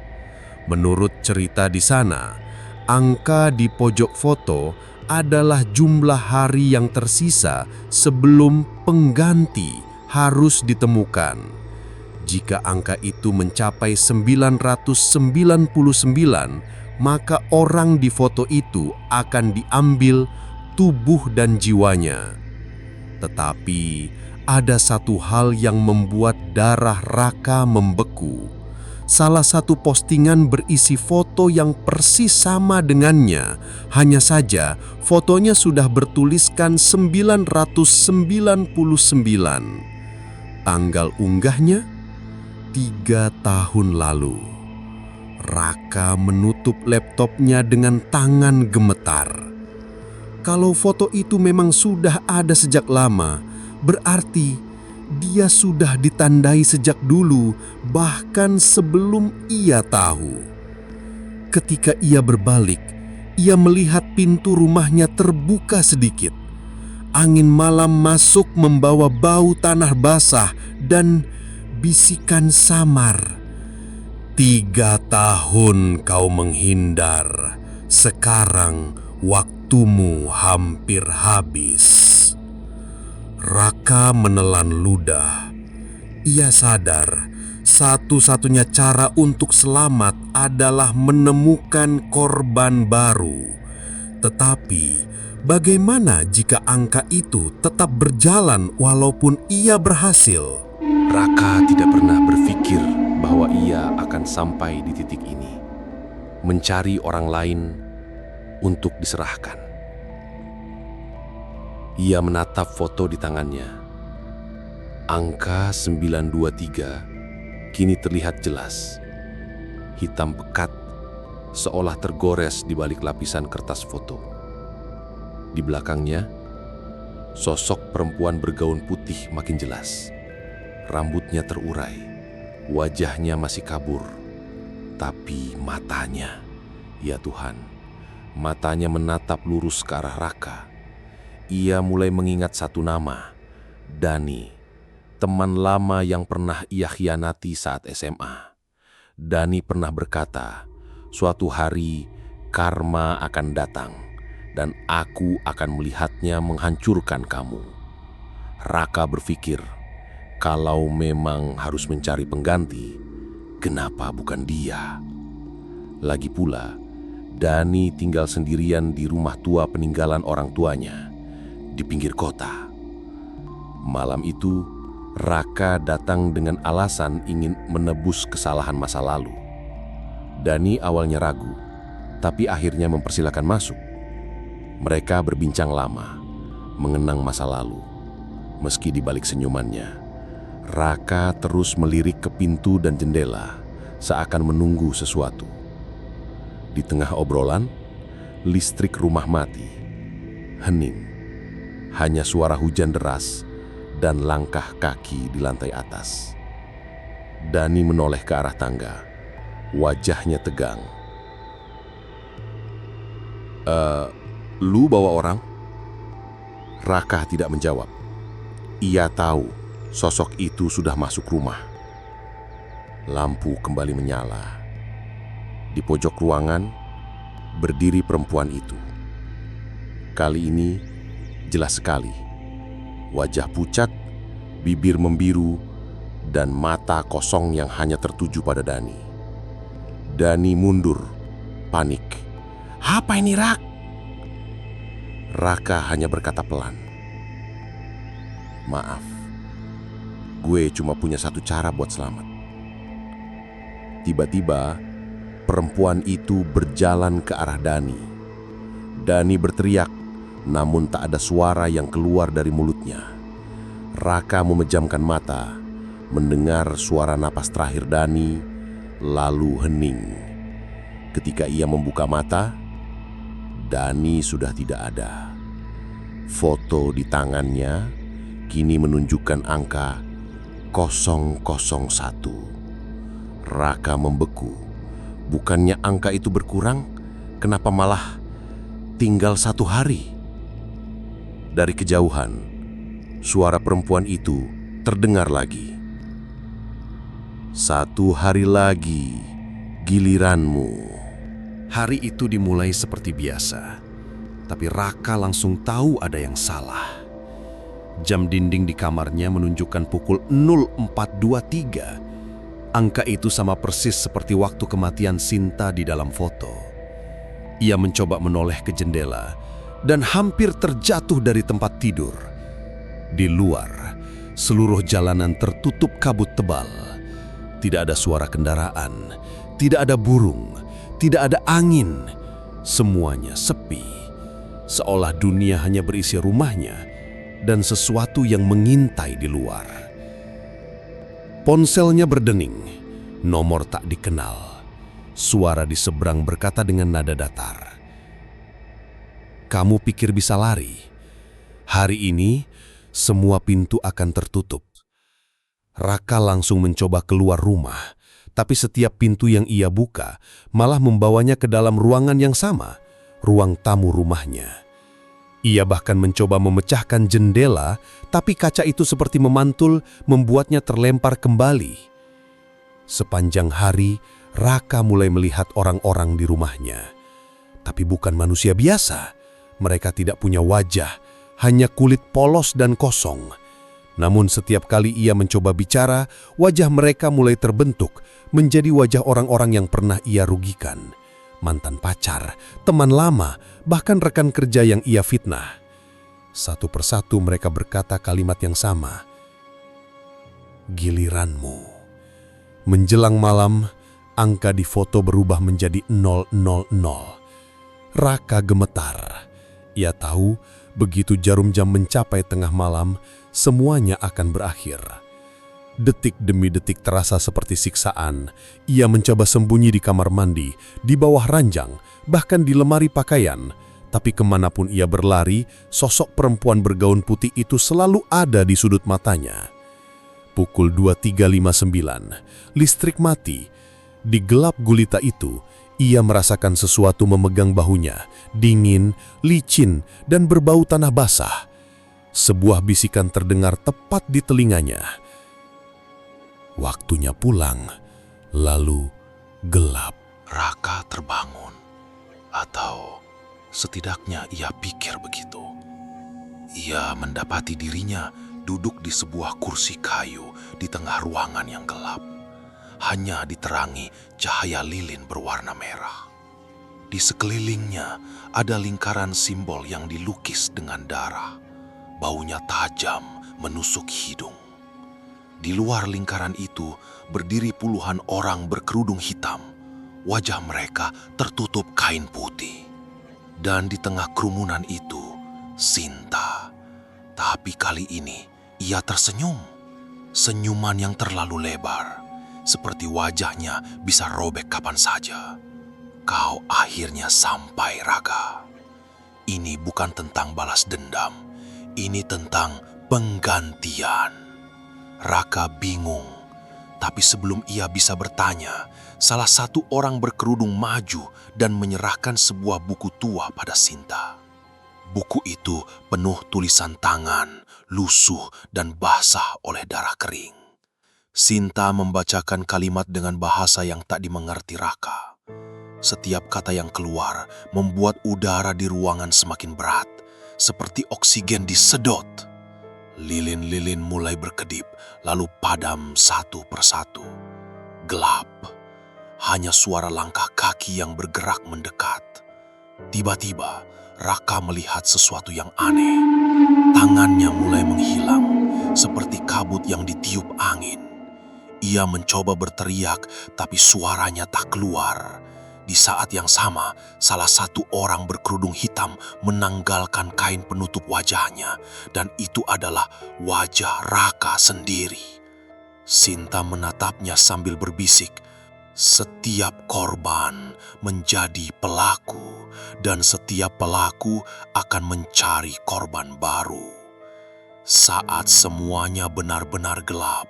Menurut cerita di sana, angka di pojok foto adalah jumlah hari yang tersisa sebelum pengganti harus ditemukan. Jika angka itu mencapai 999, maka orang di foto itu akan diambil tubuh dan jiwanya. Tetapi ada satu hal yang membuat darah Raka membeku. Salah satu postingan berisi foto yang persis sama dengannya. Hanya saja fotonya sudah bertuliskan 999. Tanggal unggahnya 3 tahun lalu. Raka menutup laptopnya dengan tangan gemetar. Kalau foto itu memang sudah ada sejak lama, berarti dia sudah ditandai sejak dulu, bahkan sebelum ia tahu. Ketika ia berbalik, ia melihat pintu rumahnya terbuka sedikit. Angin malam masuk membawa bau tanah basah dan bisikan samar. 3 tahun kau menghindar, sekarang waktumu hampir habis. Raka menelan ludah. Ia sadar satu-satunya cara untuk selamat adalah menemukan korban baru. Tetapi bagaimana jika angka itu tetap berjalan walaupun ia berhasil? Raka tidak pernah berpikir bahwa ia akan sampai di titik ini, mencari orang lain untuk diserahkan. Ia menatap foto di tangannya. Angka 923 kini terlihat jelas. Hitam pekat, seolah tergores di balik lapisan kertas foto. Di belakangnya, sosok perempuan bergaun putih makin jelas. Rambutnya terurai. Wajahnya masih kabur, tapi matanya, ya Tuhan, matanya menatap lurus ke arah Raka. Ia mulai mengingat satu nama, Dani, teman lama yang pernah ia khianati saat SMA. Dani pernah berkata, suatu hari karma akan datang dan aku akan melihatnya menghancurkan kamu. Raka berpikir, kalau memang harus mencari pengganti, kenapa bukan dia? Lagi pula, Dani tinggal sendirian di rumah tua peninggalan orang tuanya, di pinggir kota. Malam itu, Raka datang dengan alasan ingin menebus kesalahan masa lalu. Dani awalnya ragu, tapi akhirnya mempersilakan masuk. Mereka berbincang lama, mengenang masa lalu. Meski di balik senyumannya, Raka terus melirik ke pintu dan jendela, seakan menunggu sesuatu. Di tengah obrolan, listrik rumah mati. Hening, hanya suara hujan deras dan langkah kaki di lantai atas. Dani menoleh ke arah tangga, wajahnya tegang. Lu bawa orang?" Raka tidak menjawab. Ia tahu sosok itu sudah masuk rumah. Lampu kembali menyala. Di pojok ruangan, berdiri perempuan itu. Kali ini, jelas sekali. Wajah pucat, bibir membiru, dan mata kosong yang hanya tertuju pada Dani. Dani mundur, panik. "Apa ini, Rak?" Raka hanya berkata pelan, "Maaf. Gue cuma punya satu cara buat selamat." Tiba-tiba, perempuan itu berjalan ke arah Dani. Dani berteriak, namun tak ada suara yang keluar dari mulutnya. Raka memejamkan mata, mendengar suara napas terakhir Dani, lalu hening. Ketika ia membuka mata, Dani sudah tidak ada. Foto di tangannya kini menunjukkan angka 001. Raka membeku. Bukannya angka itu berkurang, kenapa malah tinggal 1 hari? Dari kejauhan, Suara perempuan itu terdengar lagi. 1 hari lagi, giliranmu. Hari itu dimulai seperti biasa, tapi Raka langsung tahu ada yang salah. Jam dinding di kamarnya menunjukkan pukul 04.23. Angka itu sama persis seperti waktu kematian Sinta di dalam foto. Ia mencoba menoleh ke jendela dan hampir terjatuh dari tempat tidur. Di luar, seluruh jalanan tertutup kabut tebal. Tidak ada suara kendaraan, tidak ada burung, tidak ada angin. Semuanya sepi, seolah dunia hanya berisi rumahnya dan sesuatu yang mengintai di luar. Ponselnya berdening, nomor tak dikenal. Suara di seberang berkata dengan nada datar, "Kamu pikir bisa lari? Hari ini semua pintu akan tertutup." Raka langsung mencoba keluar rumah, tapi setiap pintu yang ia buka malah membawanya ke dalam ruangan yang sama, ruang tamu rumahnya. Ia bahkan mencoba memecahkan jendela, tapi kaca itu seperti memantul, membuatnya terlempar kembali. Sepanjang hari, Raka mulai melihat orang-orang di rumahnya. Tapi bukan manusia biasa. Mereka tidak punya wajah, hanya kulit polos dan kosong. Namun setiap kali ia mencoba bicara, wajah mereka mulai terbentuk menjadi wajah orang-orang yang pernah ia rugikan. Mantan pacar, teman lama, bahkan rekan kerja yang ia fitnah. Satu persatu mereka berkata kalimat yang sama. Giliranmu. Menjelang malam, angka di foto berubah menjadi 000. Raka gemetar. Ia tahu begitu jarum jam mencapai tengah malam, semuanya akan berakhir. Detik demi detik terasa seperti siksaan. Ia mencoba sembunyi di kamar mandi, di bawah ranjang, bahkan di lemari pakaian. Tapi kemanapun ia berlari, sosok perempuan bergaun putih itu selalu ada di sudut matanya. Pukul 23.59, listrik mati. Di gelap gulita itu, ia merasakan sesuatu memegang bahunya, dingin, licin, dan berbau tanah basah. Sebuah bisikan terdengar tepat di telinganya. Waktunya pulang, lalu gelap. Raka terbangun, atau setidaknya ia pikir begitu. Ia mendapati dirinya duduk di sebuah kursi kayu di tengah ruangan yang gelap. Hanya diterangi cahaya lilin berwarna merah. Di sekelilingnya ada lingkaran simbol yang dilukis dengan darah. Baunya tajam menusuk hidung. Di luar lingkaran itu berdiri puluhan orang berkerudung hitam. Wajah mereka tertutup kain putih. Dan di tengah kerumunan itu, Sinta. Tapi kali ini ia tersenyum. Senyuman yang terlalu lebar. Seperti wajahnya bisa robek kapan saja. Kau akhirnya sampai, Raka. Ini bukan tentang balas dendam. Ini tentang penggantian. Raka bingung, tapi sebelum ia bisa bertanya, salah satu orang berkerudung maju dan menyerahkan sebuah buku tua pada Sinta. Buku itu penuh tulisan tangan, lusuh dan basah oleh darah kering. Sinta membacakan kalimat dengan bahasa yang tak dimengerti Raka. Setiap kata yang keluar membuat udara di ruangan semakin berat, seperti oksigen disedot. Lilin-lilin mulai berkedip, lalu padam satu persatu. Gelap, hanya suara langkah kaki yang bergerak mendekat. Tiba-tiba, Raka melihat sesuatu yang aneh. Tangannya mulai menghilang, seperti kabut yang ditiup angin. Ia mencoba berteriak, tapi suaranya tak keluar. Di saat yang sama, salah satu orang berkerudung hitam menanggalkan kain penutup wajahnya, dan itu adalah wajah Raka sendiri. Sinta menatapnya sambil berbisik, "Setiap korban menjadi pelaku, dan setiap pelaku akan mencari korban baru." Saat semuanya benar-benar gelap,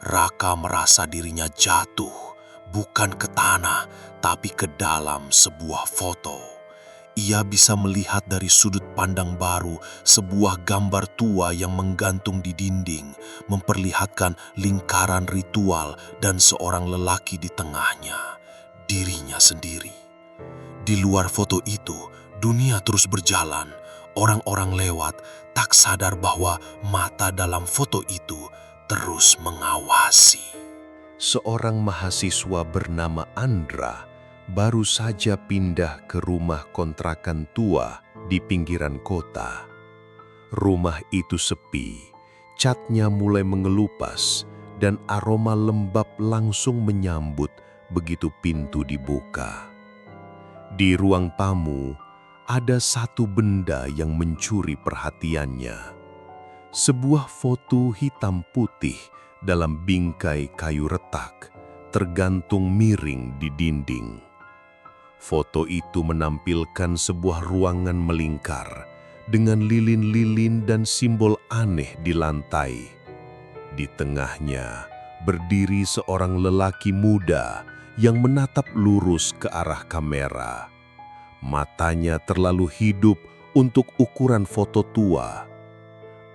Raka merasa dirinya jatuh, bukan ke tanah, tapi ke dalam sebuah foto. Ia bisa melihat dari sudut pandang baru sebuah gambar tua yang menggantung di dinding, memperlihatkan lingkaran ritual dan seorang lelaki di tengahnya, dirinya sendiri. Di luar foto itu, dunia terus berjalan. Orang-orang lewat, tak sadar bahwa mata dalam foto itu terus mengawasi. Seorang mahasiswa bernama Andra baru saja pindah ke rumah kontrakan tua di pinggiran kota. Rumah itu sepi, catnya mulai mengelupas, dan aroma lembab langsung menyambut begitu pintu dibuka. Di ruang tamu, ada satu benda yang mencuri perhatiannya. Sebuah foto hitam putih dalam bingkai kayu retak, tergantung miring di dinding. Foto itu menampilkan sebuah ruangan melingkar dengan lilin-lilin dan simbol aneh di lantai. Di tengahnya berdiri seorang lelaki muda yang menatap lurus ke arah kamera. Matanya terlalu hidup untuk ukuran foto tua.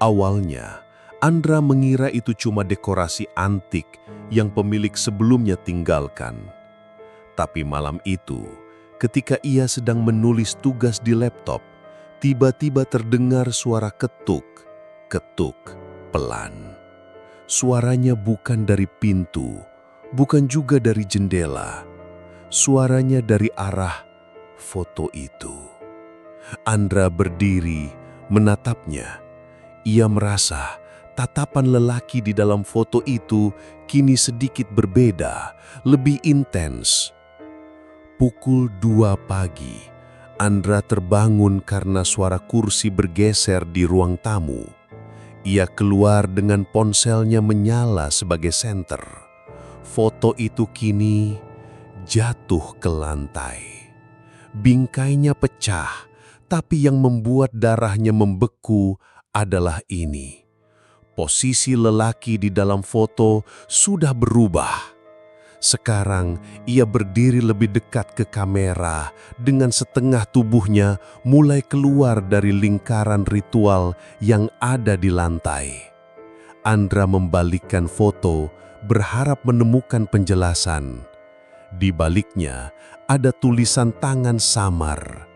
Awalnya, Andra mengira itu cuma dekorasi antik yang pemilik sebelumnya tinggalkan. Tapi malam itu, ketika ia sedang menulis tugas di laptop, tiba-tiba terdengar suara ketuk pelan. Suaranya bukan dari pintu, bukan juga dari jendela. Suaranya dari arah foto itu. Andra berdiri, menatapnya. Ia merasa tatapan lelaki di dalam foto itu kini sedikit berbeda, lebih intens. Pukul 2 pagi, Andra terbangun karena suara kursi bergeser di ruang tamu. Ia keluar dengan ponselnya menyala sebagai senter. Foto itu kini jatuh ke lantai. Bingkainya pecah, tapi yang membuat darahnya membeku adalah ini. Posisi lelaki di dalam foto sudah berubah. Sekarang ia berdiri lebih dekat ke kamera dengan setengah tubuhnya mulai keluar dari lingkaran ritual yang ada di lantai. Andra membalikkan foto, berharap menemukan penjelasan. Di baliknya ada tulisan tangan samar.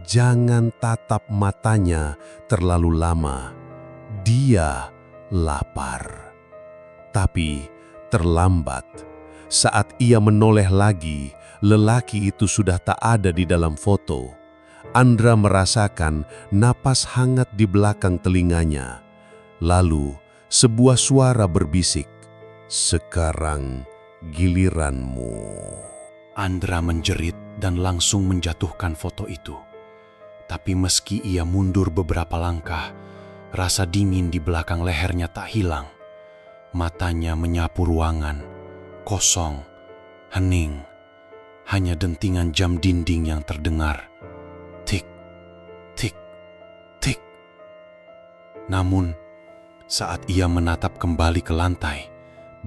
Jangan tatap matanya terlalu lama. Dia lapar. Tapi terlambat. Saat ia menoleh lagi, lelaki itu sudah tak ada di dalam foto. Andra merasakan napas hangat di belakang telinganya. Lalu, sebuah suara berbisik, "Sekarang giliranmu." Andra menjerit dan langsung menjatuhkan foto itu. Tapi meski ia mundur beberapa langkah, rasa dingin di belakang lehernya tak hilang. Matanya menyapu ruangan. Kosong, hening, hanya dentingan jam dinding yang terdengar. Tik, tik, tik. Namun, saat ia menatap kembali ke lantai,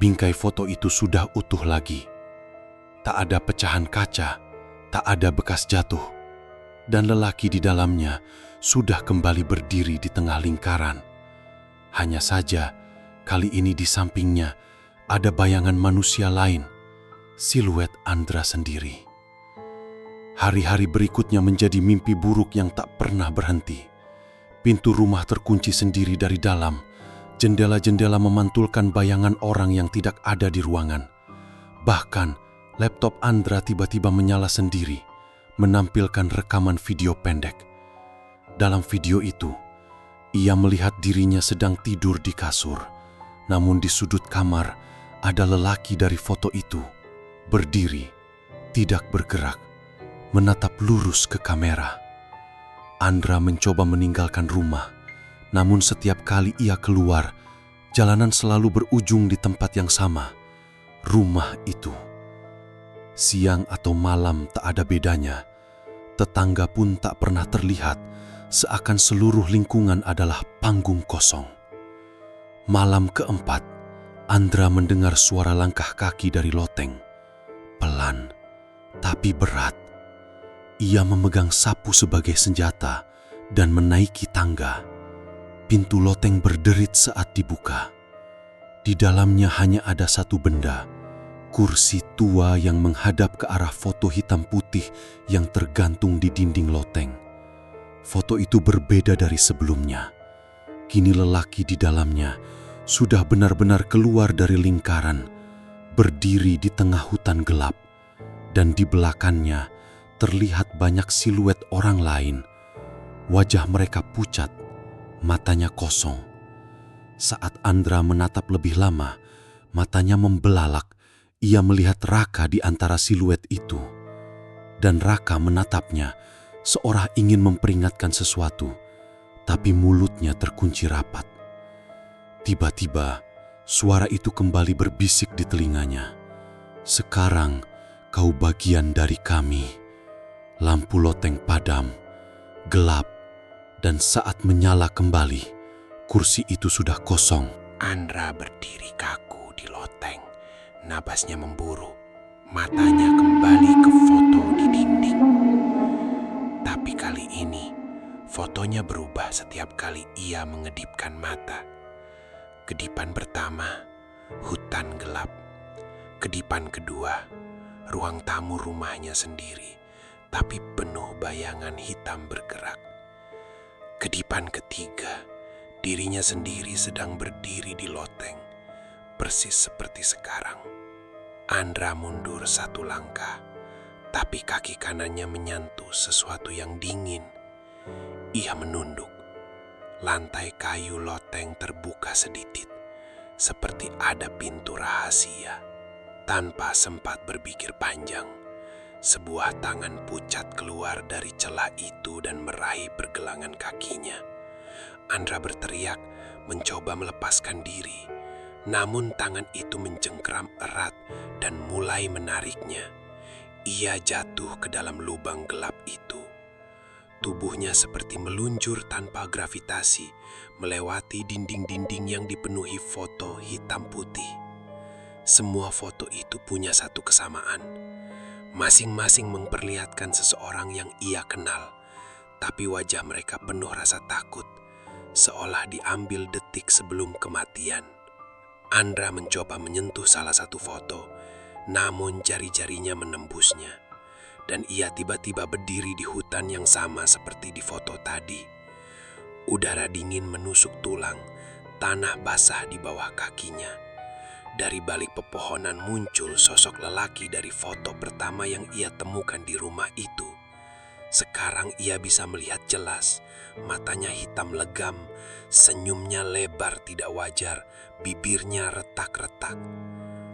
bingkai foto itu sudah utuh lagi. Tak ada pecahan kaca, tak ada bekas jatuh, dan lelaki di dalamnya sudah kembali berdiri di tengah lingkaran. Hanya saja, kali ini di sampingnya ada bayangan manusia lain, siluet Andra sendiri. Hari-hari berikutnya menjadi mimpi buruk yang tak pernah berhenti. Pintu rumah terkunci sendiri dari dalam, jendela-jendela memantulkan bayangan orang yang tidak ada di ruangan. Bahkan, laptop Andra tiba-tiba menyala sendiri, menampilkan rekaman video pendek. Dalam video itu, ia melihat dirinya sedang tidur di kasur, namun di sudut kamar, ada lelaki dari foto itu, berdiri, tidak bergerak, menatap lurus ke kamera. Andra mencoba meninggalkan rumah, namun setiap kali ia keluar, jalanan selalu berujung di tempat yang sama, rumah itu. Siang atau malam tak ada bedanya, tetangga pun tak pernah terlihat, seakan seluruh lingkungan adalah panggung kosong. Malam keempat, Andra mendengar suara langkah kaki dari loteng. Pelan, tapi berat. Ia memegang sapu sebagai senjata dan menaiki tangga. Pintu loteng berderit saat dibuka. Di dalamnya hanya ada satu benda, kursi tua yang menghadap ke arah foto hitam putih yang tergantung di dinding loteng. Foto itu berbeda dari sebelumnya. Kini lelaki di dalamnya sudah benar-benar keluar dari lingkaran, berdiri di tengah hutan gelap, dan di belakangnya terlihat banyak siluet orang lain. Wajah mereka pucat, matanya kosong. Saat Andra menatap lebih lama, matanya membelalak. Ia melihat Raka di antara siluet itu. Dan Raka menatapnya, seolah ingin memperingatkan sesuatu, tapi mulutnya terkunci rapat. Tiba-tiba, suara itu kembali berbisik di telinganya. "Sekarang kau bagian dari kami." Lampu loteng padam, gelap, dan saat menyala kembali, kursi itu sudah kosong. Andra berdiri kaku di loteng. Napasnya memburu. Matanya kembali ke foto di dinding. Tapi kali ini, fotonya berubah setiap kali ia mengedipkan mata. Kedipan pertama, hutan gelap. Kedipan kedua, ruang tamu rumahnya sendiri, tapi penuh bayangan hitam bergerak. Kedipan ketiga, dirinya sendiri sedang berdiri di loteng, persis seperti sekarang. Andra mundur satu langkah, tapi kaki kanannya menyentuh sesuatu yang dingin. Ia menunduk. Lantai kayu loteng terbuka sedikit, seperti ada pintu rahasia. Tanpa sempat berpikir panjang, sebuah tangan pucat keluar dari celah itu dan meraih pergelangan kakinya. Andra berteriak, mencoba melepaskan diri. Namun tangan itu mencengkram erat dan mulai menariknya. Ia jatuh ke dalam lubang gelap itu. Tubuhnya seperti meluncur tanpa gravitasi, melewati dinding-dinding yang dipenuhi foto hitam putih. Semua foto itu punya satu kesamaan. Masing-masing memperlihatkan seseorang yang ia kenal, tapi wajah mereka penuh rasa takut, seolah diambil detik sebelum kematian. Andra mencoba menyentuh salah satu foto, namun jari-jarinya menembusnya, dan ia tiba-tiba berdiri di hutan yang sama seperti di foto tadi. Udara dingin menusuk tulang, tanah basah di bawah kakinya. Dari balik pepohonan muncul sosok lelaki dari foto pertama yang ia temukan di rumah itu. Sekarang ia bisa melihat jelas, matanya hitam legam, senyumnya lebar tidak wajar, bibirnya retak-retak.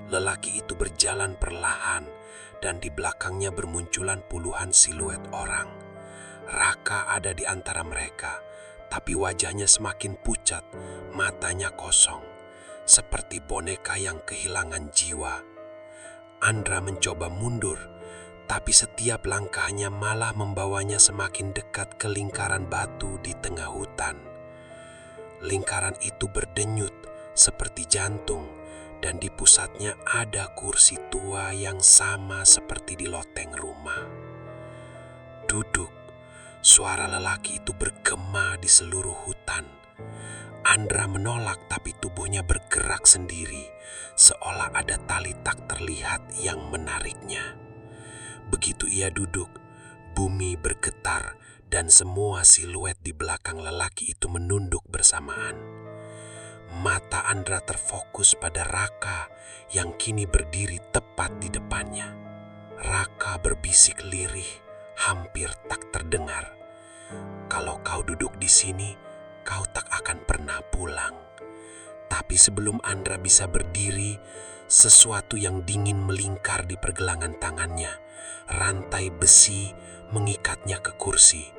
Lelaki itu berjalan perlahan dan di belakangnya bermunculan puluhan siluet orang. Raka ada di antara mereka, tapi wajahnya semakin pucat, matanya kosong, seperti boneka yang kehilangan jiwa. Andra mencoba mundur, tapi setiap langkahnya malah membawanya semakin dekat ke lingkaran batu di tengah hutan. Lingkaran itu berdenyut seperti jantung, dan di pusatnya ada kursi tua yang sama seperti di loteng rumah. Duduk, suara lelaki itu bergema di seluruh hutan. Andra menolak, tapi tubuhnya bergerak sendiri, seolah ada tali tak terlihat yang menariknya. Begitu ia duduk, bumi bergetar dan semua siluet di belakang lelaki itu menunduk bersamaan. Mata Andra terfokus pada Raka yang kini berdiri tepat di depannya. Raka berbisik lirih, hampir tak terdengar. "Kalau kau duduk di sini, kau tak akan pernah pulang." Tapi sebelum Andra bisa berdiri, sesuatu yang dingin melingkar di pergelangan tangannya. Rantai besi mengikatnya ke kursi.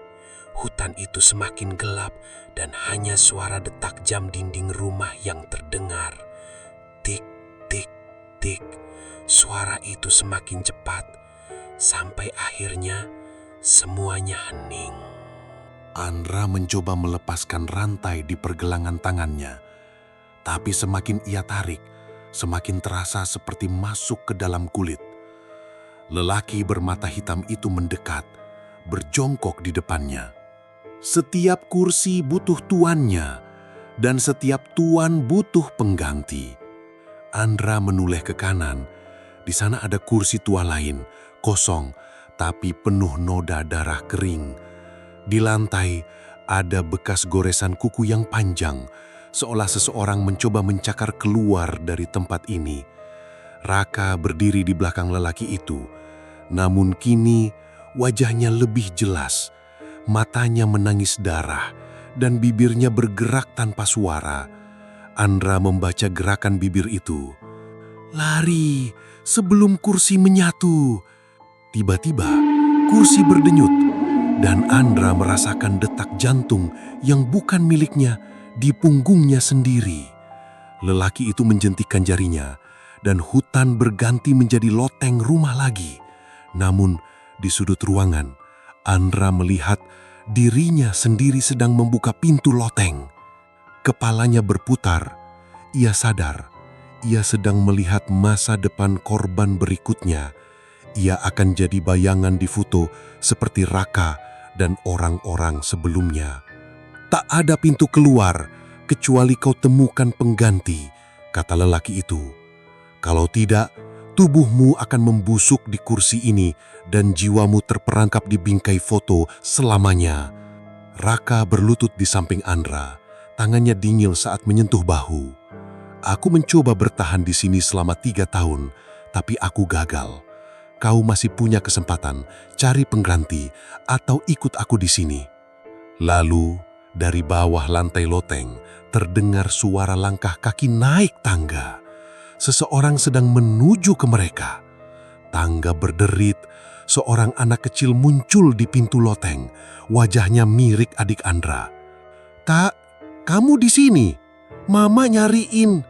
Hutan itu semakin gelap dan hanya suara detak jam dinding rumah yang terdengar. Tik, tik, tik. Suara itu semakin cepat sampai akhirnya semuanya hening. Andra mencoba melepaskan rantai di pergelangan tangannya. Tapi semakin ia tarik, semakin terasa seperti masuk ke dalam kulit. Lelaki bermata hitam itu mendekat, berjongkok di depannya. Setiap kursi butuh tuannya, dan setiap tuan butuh pengganti. Andra menoleh ke kanan. Di sana ada kursi tua lain, kosong, tapi penuh noda darah kering. Di lantai ada bekas goresan kuku yang panjang, seolah seseorang mencoba mencakar keluar dari tempat ini. Raka berdiri di belakang lelaki itu, namun kini wajahnya lebih jelas. Matanya menangis darah dan bibirnya bergerak tanpa suara. Andra membaca gerakan bibir itu. Lari sebelum kursi menyatu. Tiba-tiba kursi berdenyut dan Andra merasakan detak jantung yang bukan miliknya di punggungnya sendiri. Lelaki itu menjentikan jarinya dan hutan berganti menjadi loteng rumah lagi. Namun di sudut ruangan, Andra melihat dirinya sendiri sedang membuka pintu loteng. Kepalanya berputar. Ia sadar, ia sedang melihat masa depan korban berikutnya. Ia akan jadi bayangan di foto seperti Raka dan orang-orang sebelumnya. Tak ada pintu keluar kecuali kau temukan pengganti, kata lelaki itu. Kalau tidak, tubuhmu akan membusuk di kursi ini dan jiwamu terperangkap di bingkai foto selamanya. Raka berlutut di samping Andra, tangannya dingin saat menyentuh bahu. Aku mencoba bertahan di sini selama 3 tahun, tapi aku gagal. Kau masih punya kesempatan, cari pengganti atau ikut aku di sini. Lalu, dari bawah lantai loteng, terdengar suara langkah kaki naik tangga. Seseorang sedang menuju ke mereka. Tangga berderit, seorang anak kecil muncul di pintu loteng. Wajahnya mirip adik Andra. "Kak, kamu di sini? Mama nyariin."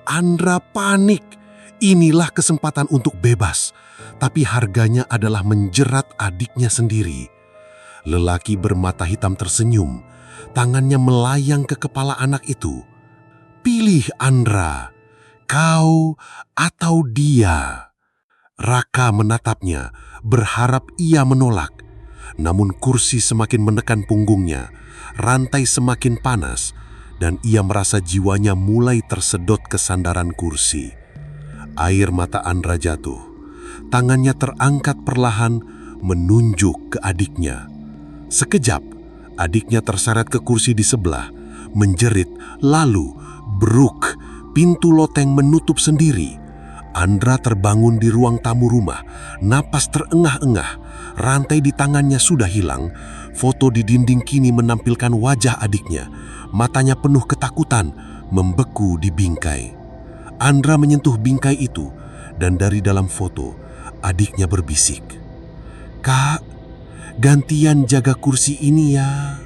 Andra panik. Inilah kesempatan untuk bebas, tapi harganya adalah menjerat adiknya sendiri. Lelaki bermata hitam tersenyum, tangannya melayang ke kepala anak itu. "Pilih Andra, kau atau dia." Raka menatapnya, berharap ia menolak. Namun kursi semakin menekan punggungnya, rantai semakin panas, dan ia merasa jiwanya mulai tersedot ke sandaran kursi. Air mata Andra jatuh. Tangannya terangkat perlahan menunjuk ke adiknya. Sekejap, adiknya terseret ke kursi di sebelah, menjerit, lalu bruk, pintu loteng menutup sendiri. Andra terbangun di ruang tamu rumah, napas terengah-engah, rantai di tangannya sudah hilang, foto di dinding kini menampilkan wajah adiknya, matanya penuh ketakutan, membeku di bingkai. Andra menyentuh bingkai itu, dan dari dalam foto, adiknya berbisik, "Kak, gantian jaga kursi ini ya."